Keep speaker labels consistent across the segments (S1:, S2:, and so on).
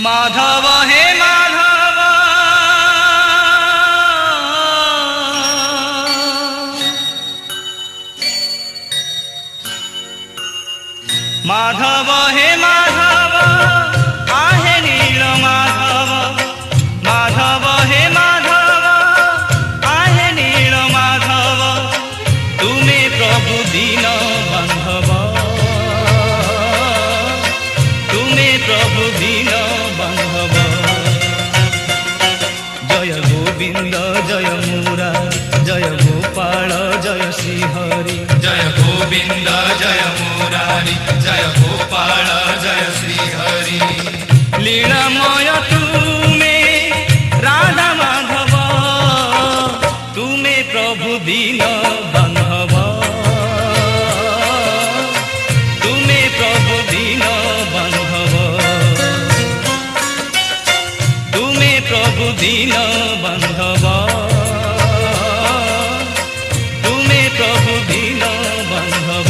S1: माधव हे माधव माधव हे माधव आहे नील माधव माधव हे माधव आहे नील माधव तुम्हें प्रभु दीन बांधव तुम्हें प्रभु दीन बांधव जय गोविंद जय मुरारी जय गोपाल जय श्रीहरि
S2: जय गोविंद जय मुरारी जय गोपाल जय श्रीहरि
S1: लीलामय तुम्हें राधा माधव तुम्हें प्रभु दीन बांधव तुम्हें प्रभु दीन बांधव तुम्हें प्रभु दीन बांधव तुम्हें प्रभु दीन बांधव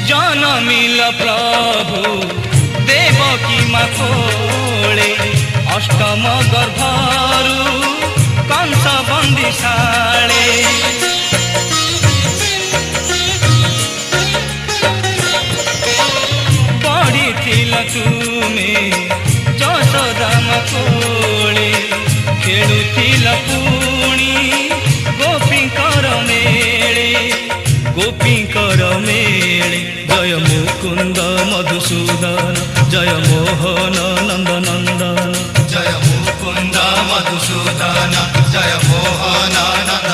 S1: जनमिल प्रभु देवकी माँ कोले अष्टम गर्भरु कंस बंदिशाले पढ़ी तुम्हें यशोदा माँ कोले खेलुथिल पुणी गोपींकर मेले गोपींकर मेले जय मुकुंद मधुसूदन जय मोहन नंद नंदन
S2: जय मुकुंद मधुसूदन जय मोहन नंद